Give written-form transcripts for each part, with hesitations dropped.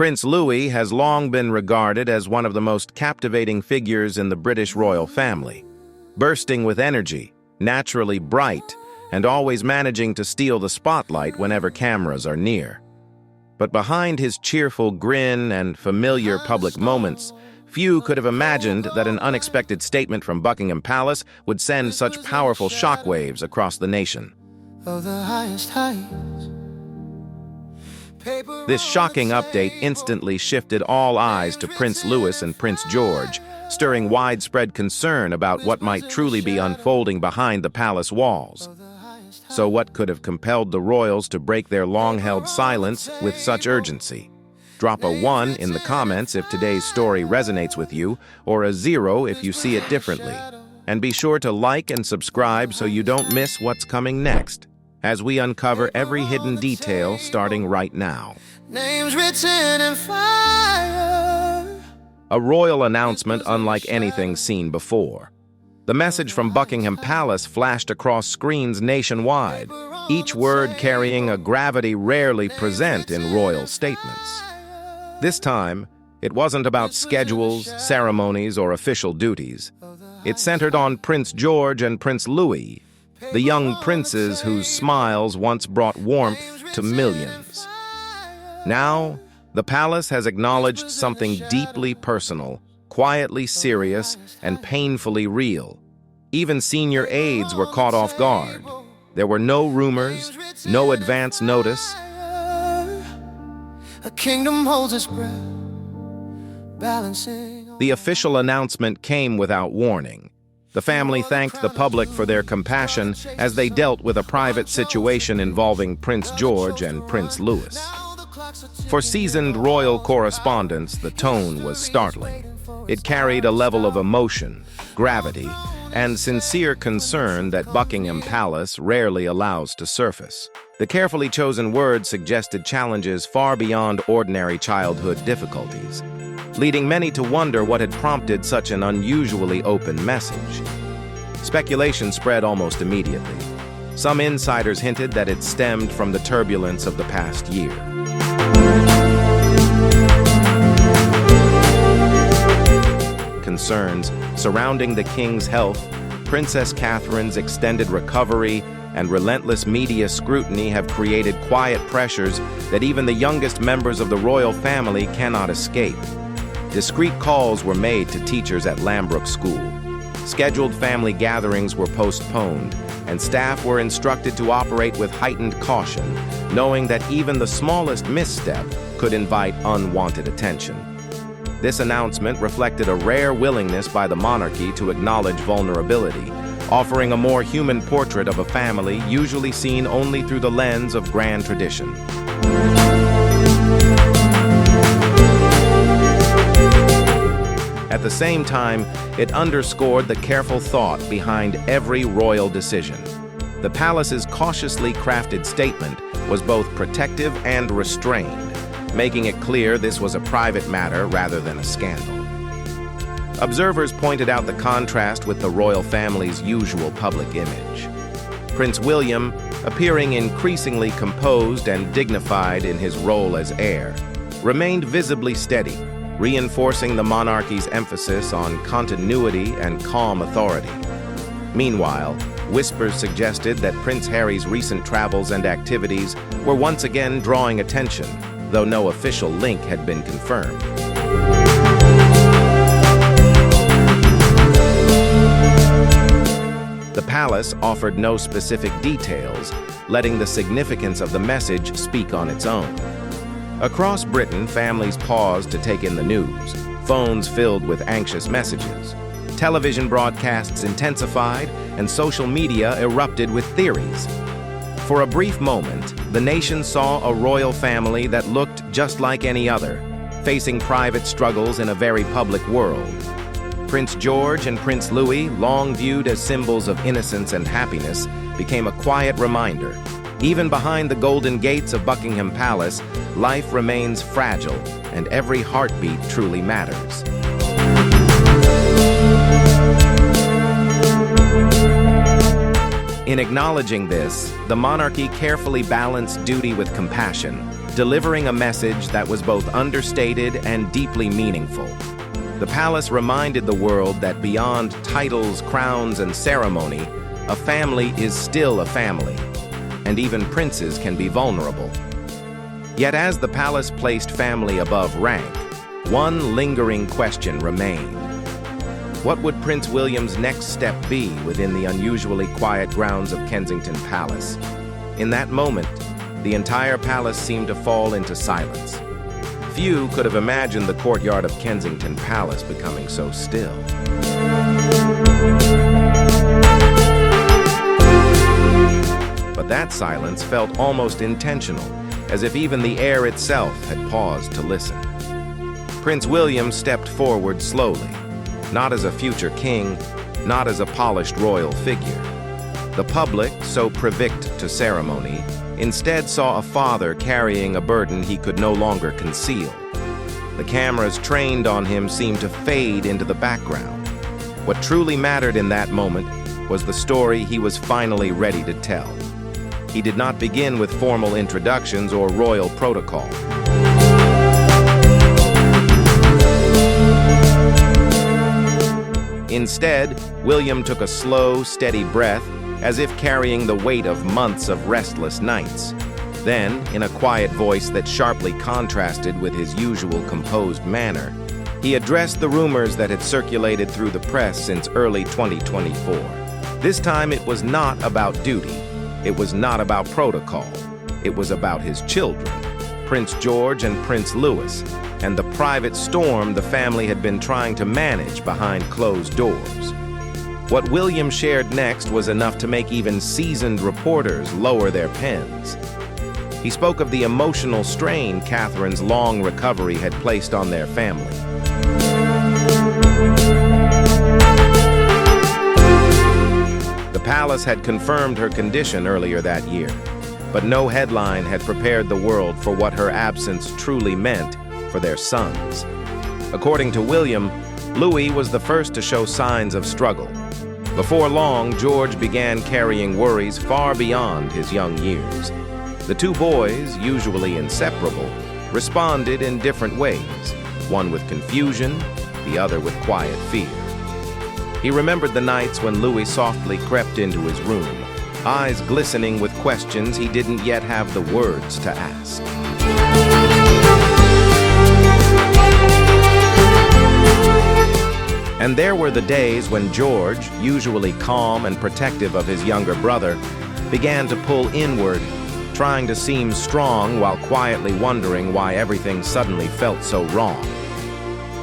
Prince Louis has long been regarded as one of the most captivating figures in the British royal family, bursting with energy, naturally bright, and always managing to steal the spotlight whenever cameras are near. But behind his cheerful grin and familiar public moments, few could have imagined that an unexpected statement from Buckingham Palace would send such powerful shockwaves across the nation. This shocking update instantly shifted all eyes to Prince Louis and Prince George, stirring widespread concern about what might truly be unfolding behind the palace walls. So what could have compelled the royals to break their long-held silence with such urgency? Drop a 1 in the comments if today's story resonates with you, or a 0 if you see it differently. And be sure to like and subscribe so you don't miss what's coming next, as we uncover every hidden detail starting right now. Names written in fire. A royal announcement unlike anything seen before. The message from Buckingham Palace flashed across screens nationwide, each word carrying a gravity rarely present in royal statements. This time, it wasn't about schedules, ceremonies, or official duties. It centered on Prince George and Prince Louis, the young princes whose smiles once brought warmth to millions. Now, the palace has acknowledged something deeply personal, quietly serious, and painfully real. Even senior aides were caught off guard. There were no rumors, no advance notice. A kingdom holds its breath, balancing. The official announcement came without warning. The family thanked the public for their compassion as they dealt with a private situation involving Prince George and Prince Louis. For seasoned royal correspondents, the tone was startling. It carried a level of emotion, gravity, and sincere concern that Buckingham Palace rarely allows to surface. The carefully chosen words suggested challenges far beyond ordinary childhood difficulties, leading many to wonder what had prompted such an unusually open message. Speculation spread almost immediately. Some insiders hinted that it stemmed from the turbulence of the past year. Concerns surrounding the king's health, Princess Catherine's extended recovery, and relentless media scrutiny have created quiet pressures that even the youngest members of the royal family cannot escape. Discreet calls were made to teachers at Lambrook School. Scheduled family gatherings were postponed, and staff were instructed to operate with heightened caution, knowing that even the smallest misstep could invite unwanted attention. This announcement reflected a rare willingness by the monarchy to acknowledge vulnerability, offering a more human portrait of a family usually seen only through the lens of grand tradition. At the same time, it underscored the careful thought behind every royal decision. The palace's cautiously crafted statement was both protective and restrained, making it clear this was a private matter rather than a scandal. Observers pointed out the contrast with the royal family's usual public image. Prince William, appearing increasingly composed and dignified in his role as heir, remained visibly steady, reinforcing the monarchy's emphasis on continuity and calm authority. Meanwhile, whispers suggested that Prince Harry's recent travels and activities were once again drawing attention, though no official link had been confirmed. The palace offered no specific details, letting the significance of the message speak on its own. Across Britain, families paused to take in the news, phones filled with anxious messages. Television broadcasts intensified, and social media erupted with theories. For a brief moment, the nation saw a royal family that looked just like any other, facing private struggles in a very public world. Prince George and Prince Louis, long viewed as symbols of innocence and happiness, became a quiet reminder. Even behind the golden gates of Buckingham Palace, life remains fragile, and every heartbeat truly matters. In acknowledging this, the monarchy carefully balanced duty with compassion, delivering a message that was both understated and deeply meaningful. The palace reminded the world that beyond titles, crowns, and ceremony, a family is still a family, and even princes can be vulnerable. Yet as the palace placed family above rank, one lingering question remained. What would Prince William's next step be within the unusually quiet grounds of Kensington Palace? In that moment, the entire palace seemed to fall into silence. Few could have imagined the courtyard of Kensington Palace becoming so still. But that silence felt almost intentional, as if even the air itself had paused to listen. Prince William stepped forward slowly, not as a future king, not as a polished royal figure. The public, so privileged to ceremony, instead saw a father carrying a burden he could no longer conceal. The cameras trained on him seemed to fade into the background. What truly mattered in that moment was the story he was finally ready to tell. He did not begin with formal introductions or royal protocol. Instead, William took a slow, steady breath, as if carrying the weight of months of restless nights. Then, in a quiet voice that sharply contrasted with his usual composed manner, he addressed the rumors that had circulated through the press since early 2024. This time it was not about duty. It was not about protocol. It was about his children, Prince George and Prince Louis, and the private storm the family had been trying to manage behind closed doors. What William shared next was enough to make even seasoned reporters lower their pens. He spoke of the emotional strain Catherine's long recovery had placed on their family. The palace had confirmed her condition earlier that year, but no headline had prepared the world for what her absence truly meant for their sons. According to William, Louis was the first to show signs of struggle. Before long, George began carrying worries far beyond his young years. The two boys, usually inseparable, responded in different ways, one with confusion, the other with quiet fear. He remembered the nights when Louis softly crept into his room, eyes glistening with questions he didn't yet have the words to ask. And there were the days when George, usually calm and protective of his younger brother, began to pull inward, trying to seem strong while quietly wondering why everything suddenly felt so wrong.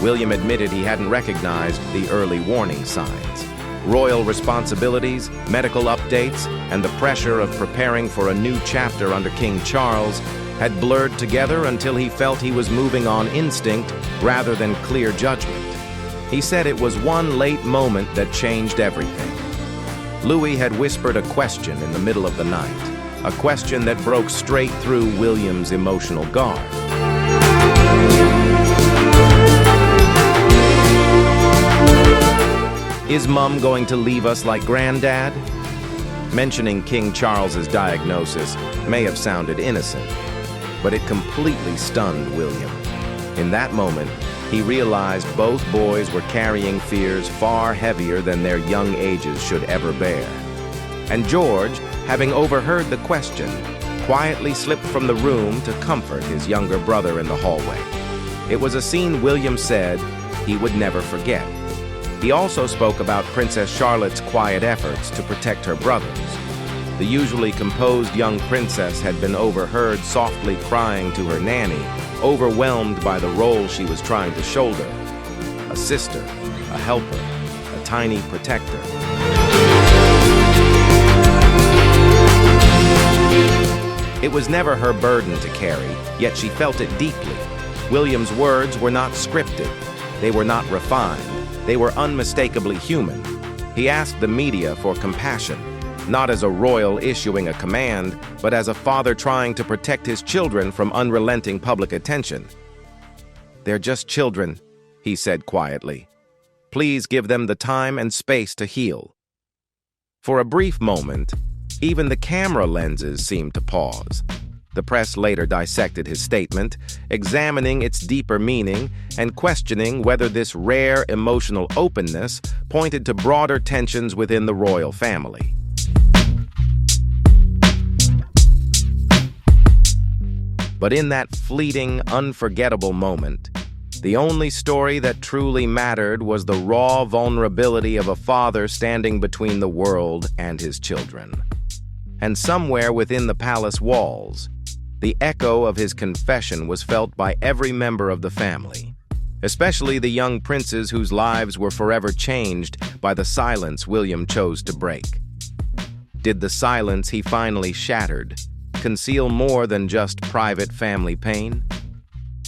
William admitted he hadn't recognized the early warning signs. Royal responsibilities, medical updates, and the pressure of preparing for a new chapter under King Charles had blurred together until he felt he was moving on instinct rather than clear judgment. He said it was one late moment that changed everything. Louis had whispered a question in the middle of the night, a question that broke straight through William's emotional guard. Is Mum going to leave us like Granddad? Mentioning King Charles's diagnosis may have sounded innocent, but it completely stunned William. In that moment, he realized both boys were carrying fears far heavier than their young ages should ever bear. And George, having overheard the question, quietly slipped from the room to comfort his younger brother in the hallway. It was a scene William said he would never forget. He also spoke about Princess Charlotte's quiet efforts to protect her brothers. The usually composed young princess had been overheard softly crying to her nanny, overwhelmed by the role she was trying to shoulder. A sister, a helper, a tiny protector. It was never her burden to carry, yet she felt it deeply. William's words were not scripted. They were not refined. They were unmistakably human. He asked the media for compassion, not as a royal issuing a command, but as a father trying to protect his children from unrelenting public attention. "They're just children," he said quietly. "Please give them the time and space to heal." For a brief moment, even the camera lenses seemed to pause. The press later dissected his statement, examining its deeper meaning and questioning whether this rare emotional openness pointed to broader tensions within the royal family. But in that fleeting, unforgettable moment, the only story that truly mattered was the raw vulnerability of a father standing between the world and his children. And somewhere within the palace walls, the echo of his confession was felt by every member of the family, especially the young princes whose lives were forever changed by the silence William chose to break. Did the silence he finally shattered conceal more than just private family pain?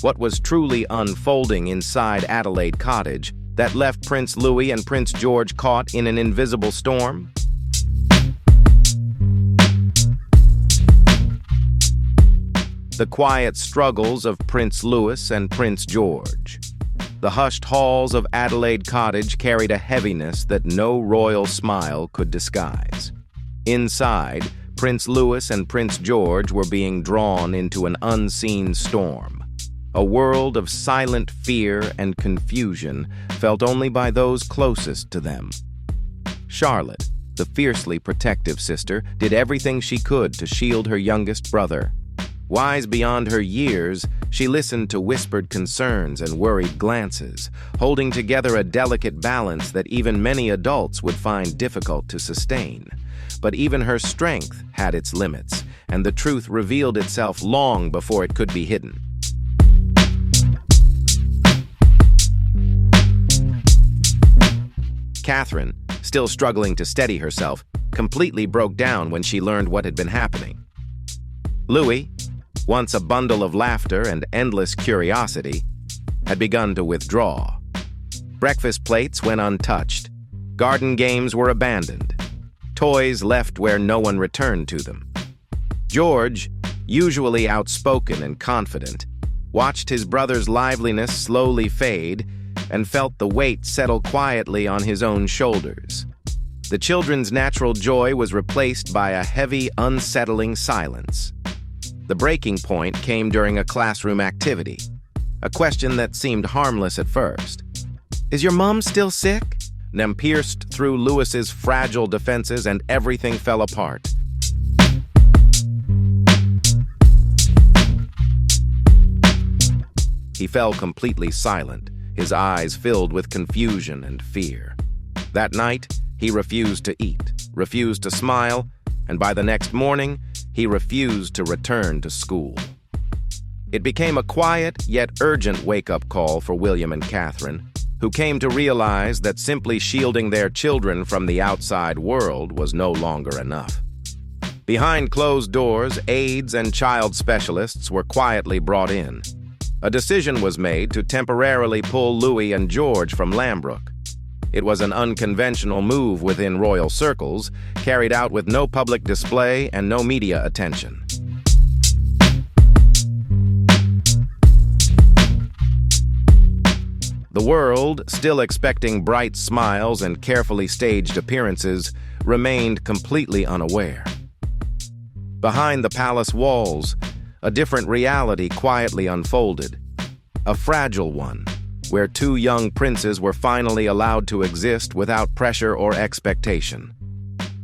What was truly unfolding inside Adelaide Cottage that left Prince Louis and Prince George caught in an invisible storm? The quiet struggles of Prince Louis and Prince George. The hushed halls of Adelaide Cottage carried a heaviness that no royal smile could disguise. Inside, Prince Louis and Prince George were being drawn into an unseen storm, a world of silent fear and confusion felt only by those closest to them. Charlotte, the fiercely protective sister, did everything she could to shield her youngest brother. Wise beyond her years, she listened to whispered concerns and worried glances, holding together a delicate balance that even many adults would find difficult to sustain. But even her strength had its limits, and the truth revealed itself long before it could be hidden. Catherine, still struggling to steady herself, completely broke down when she learned what had been happening. Louis, once a bundle of laughter and endless curiosity, had begun to withdraw. Breakfast plates went untouched. Garden games were abandoned. Toys left where no one returned to them. George, usually outspoken and confident, watched his brother's liveliness slowly fade and felt the weight settle quietly on his own shoulders. The children's natural joy was replaced by a heavy, unsettling silence. The breaking point came during a classroom activity, a question that seemed harmless at first. "Is your mom still sick?" Nem pierced through Louis's fragile defenses and everything fell apart. He fell completely silent, his eyes filled with confusion and fear. That night, he refused to eat, refused to smile, and by the next morning, he refused to return to school. It became a quiet yet urgent wake-up call for William and Catherine, who came to realize that simply shielding their children from the outside world was no longer enough. Behind closed doors, aides and child specialists were quietly brought in. A decision was made to temporarily pull Louis and George from Lambrook. It was an unconventional move within royal circles, carried out with no public display and no media attention. The world, still expecting bright smiles and carefully staged appearances, remained completely unaware. Behind the palace walls, a different reality quietly unfolded. A fragile one, where two young princes were finally allowed to exist without pressure or expectation.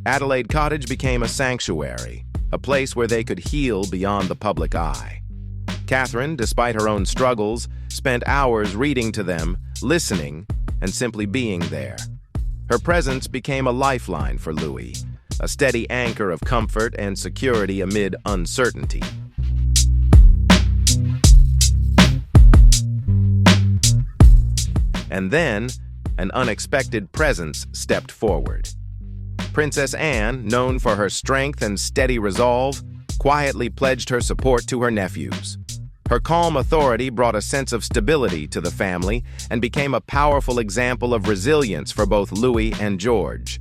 Adelaide Cottage became a sanctuary, a place where they could heal beyond the public eye. Catherine, despite her own struggles, spent hours reading to them, listening, and simply being there. Her presence became a lifeline for Louis, a steady anchor of comfort and security amid uncertainty. And then, an unexpected presence stepped forward. Princess Anne, known for her strength and steady resolve, quietly pledged her support to her nephews. Her calm authority brought a sense of stability to the family and became a powerful example of resilience for both Louis and George.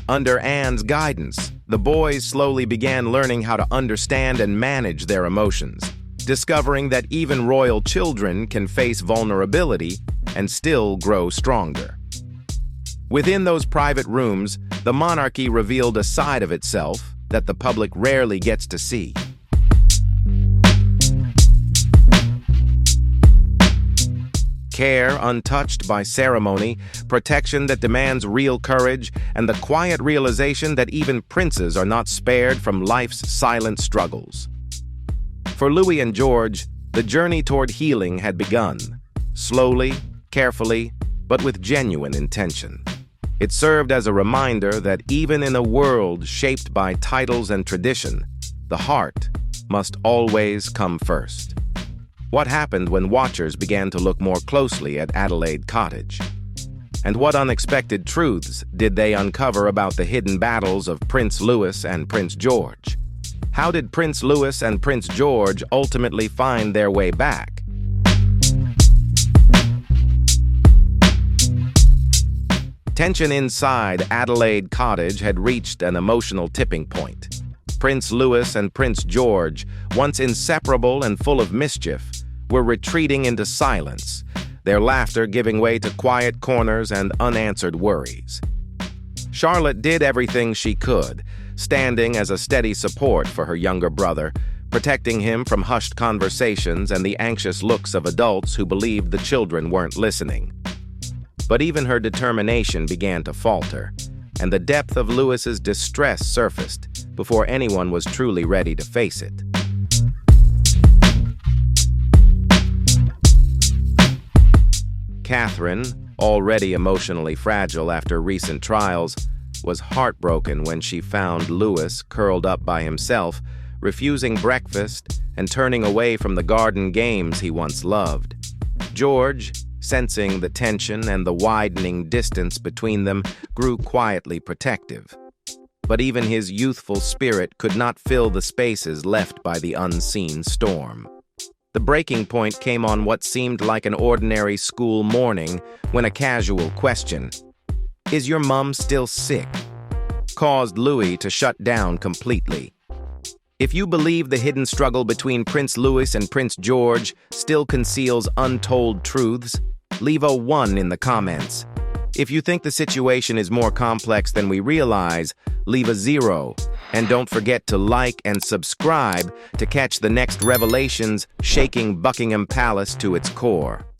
Under Anne's guidance, the boys slowly began learning how to understand and manage their emotions, discovering that even royal children can face vulnerability and still grow stronger. Within those private rooms, the monarchy revealed a side of itself that the public rarely gets to see. care untouched by ceremony, protection that demands real courage, and the quiet realization that even princes are not spared from life's silent struggles. For Louis and George, the journey toward healing had begun, slowly, carefully, but with genuine intention. It served as a reminder that even in a world shaped by titles and tradition, the heart must always come first. What happened when watchers began to look more closely at Adelaide Cottage? And what unexpected truths did they uncover about the hidden battles of Prince Louis and Prince George? How did Prince Louis and Prince George ultimately find their way back? Tension inside Adelaide Cottage had reached an emotional tipping point. Prince Louis and Prince George, once inseparable and full of mischief, were retreating into silence, their laughter giving way to quiet corners and unanswered worries. Charlotte did everything she could, standing as a steady support for her younger brother, protecting him from hushed conversations and the anxious looks of adults who believed the children weren't listening. But even her determination began to falter, and the depth of Louis's distress surfaced before anyone was truly ready to face it. Catherine, already emotionally fragile after recent trials, was heartbroken when she found Louis curled up by himself, refusing breakfast and turning away from the garden games he once loved. George, sensing the tension and the widening distance between them, grew quietly protective. But even his youthful spirit could not fill the spaces left by the unseen storm. The breaking point came on what seemed like an ordinary school morning when a casual question, "Is your mum still sick?" caused Louis to shut down completely. If you believe the hidden struggle between Prince Louis and Prince George still conceals untold truths, leave a 1 in the comments. If you think the situation is more complex than we realize, leave a 0. And don't forget to like and subscribe to catch the next revelations shaking Buckingham Palace to its core.